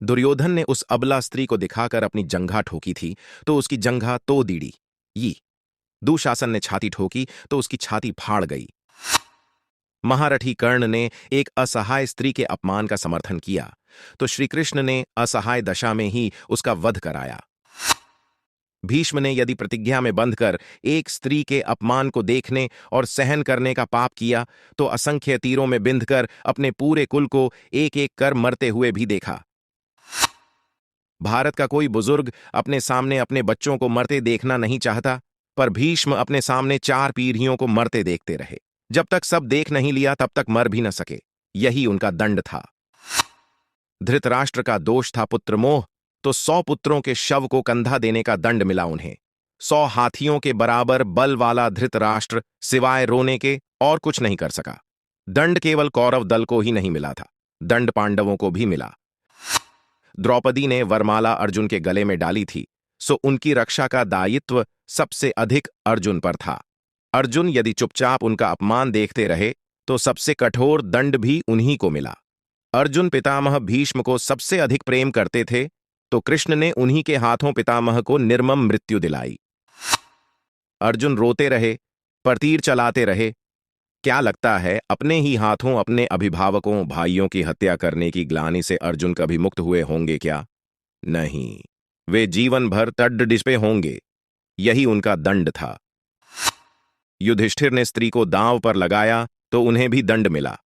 दुर्योधन ने उस अबला स्त्री को दिखाकर अपनी जंघा ठोकी थी तो उसकी जंघा तो दीड़ी ये। दुशासन ने छाती ठोकी तो उसकी छाती फाड़ गई। महारथी कर्ण ने एक असहाय स्त्री के अपमान का समर्थन किया तो श्रीकृष्ण ने असहाय दशा में ही उसका वध कराया। भीष्म ने यदि प्रतिज्ञा में बंधकर एक स्त्री के अपमान को देखने और सहन करने का पाप किया तो असंख्य तीरों में बिंधकर अपने पूरे कुल को एक एक कर मरते हुए भी देखा। भारत का कोई बुजुर्ग अपने सामने अपने बच्चों को मरते देखना नहीं चाहता, पर भीष्म अपने सामने 4 पीढ़ियों को मरते देखते रहे। जब तक सब देख नहीं लिया तब तक मर भी न सके। यही उनका दंड था। धृतराष्ट्र का दोष था पुत्रमोह, तो 100 पुत्रों के शव को कंधा देने का दंड मिला उन्हें। 100 हाथियों के बराबर बल वाला धृतराष्ट्र सिवाय रोने के और कुछ नहीं कर सका। दंड केवल कौरव दल को ही नहीं मिला था, दंड पांडवों को भी मिला। द्रौपदी ने वरमाला अर्जुन के गले में डाली थी, सो उनकी रक्षा का दायित्व सबसे अधिक अर्जुन पर था। अर्जुन यदि चुपचाप उनका अपमान देखते रहे तो सबसे कठोर दंड भी उन्हीं को मिला। अर्जुन पितामह भीष्म को सबसे अधिक प्रेम करते थे, तो कृष्ण ने उन्हीं के हाथों पितामह को निर्मम मृत्यु दिलाई। अर्जुन रोते रहे, पर तीर चलाते रहे। क्या लगता है अपने ही हाथों अपने अभिभावकों भाइयों की हत्या करने की ग्लानि से अर्जुन कभी मुक्त हुए होंगे क्या? नहीं, वे जीवन भर तड़डिपे होंगे। यही उनका दंड था। युधिष्ठिर ने स्त्री को दांव पर लगाया तो उन्हें भी दंड मिला।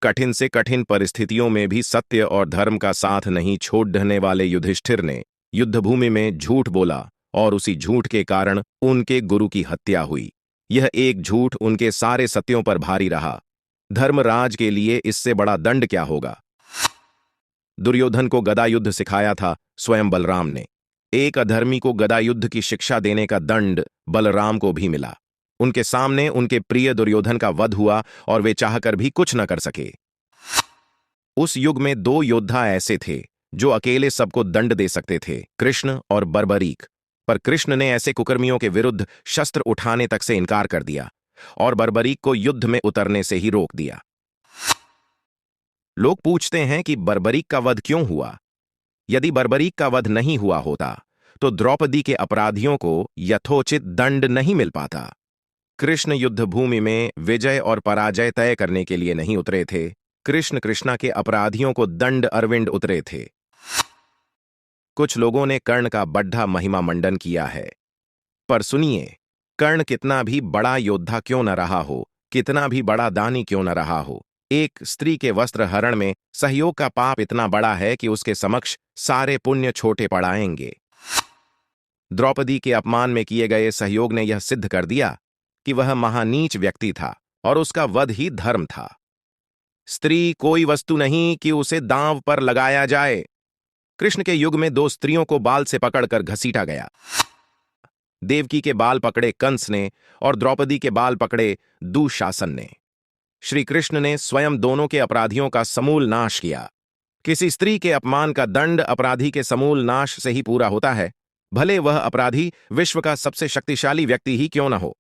कठिन से कठिन परिस्थितियों में भी सत्य और धर्म का साथ नहीं छोड़ने वाले युधिष्ठिर ने युद्धभूमि में झूठ बोला और उसी झूठ के कारण उनके गुरु की हत्या हुई। यह एक झूठ उनके सारे सत्यों पर भारी रहा। धर्मराज के लिए इससे बड़ा दंड क्या होगा? दुर्योधन को गदा युद्ध सिखाया था स्वयं बलराम ने। एक अधर्मी को गदा युद्ध की शिक्षा देने का दंड बलराम को भी मिला। उनके सामने उनके प्रिय दुर्योधन का वध हुआ और वे चाहकर भी कुछ न कर सके। उस युग में 2 योद्धा ऐसे थे जो अकेले सबको दंड दे सकते थे, कृष्ण और बर्बरीक। पर कृष्ण ने ऐसे कुकर्मियों के विरुद्ध शस्त्र उठाने तक से इनकार कर दिया और बर्बरीक को युद्ध में उतरने से ही रोक दिया। लोग पूछते हैं कि बर्बरीक का वध क्यों हुआ? यदि बर्बरीक का वध नहीं हुआ होता तो द्रौपदी के अपराधियों को यथोचित दंड नहीं मिल पाता। कृष्ण युद्ध भूमि में विजय और पराजय तय करने के लिए नहीं उतरे थे। कृष्ण कृष्णा के अपराधियों को दंड अरविंद उतरे थे। कुछ लोगों ने कर्ण का बढ़ा महिमा मंडन किया है, पर सुनिए, कर्ण कितना भी बड़ा योद्धा क्यों न रहा हो, कितना भी बड़ा दानी क्यों न रहा हो, एक स्त्री के वस्त्र हरण में सहयोग का पाप इतना बड़ा है कि उसके समक्ष सारे पुण्य छोटे पड़ाएंगे। द्रौपदी के अपमान में किए गए सहयोग ने यह सिद्ध कर दिया कि वह महानीच व्यक्ति था और उसका वध ही धर्म था। स्त्री कोई वस्तु नहीं कि उसे दांव पर लगाया जाए। कृष्ण के युग में 2 स्त्रियों को बाल से पकड़कर घसीटा गया। देवकी के बाल पकड़े कंस ने और द्रौपदी के बाल पकड़े दुशासन ने। श्री कृष्ण ने स्वयं दोनों के अपराधियों का समूल नाश किया। किसी स्त्री के अपमान का दंड अपराधी के समूल नाश से ही पूरा होता है, भले वह अपराधी विश्व का सबसे शक्तिशाली व्यक्ति ही क्यों न हो।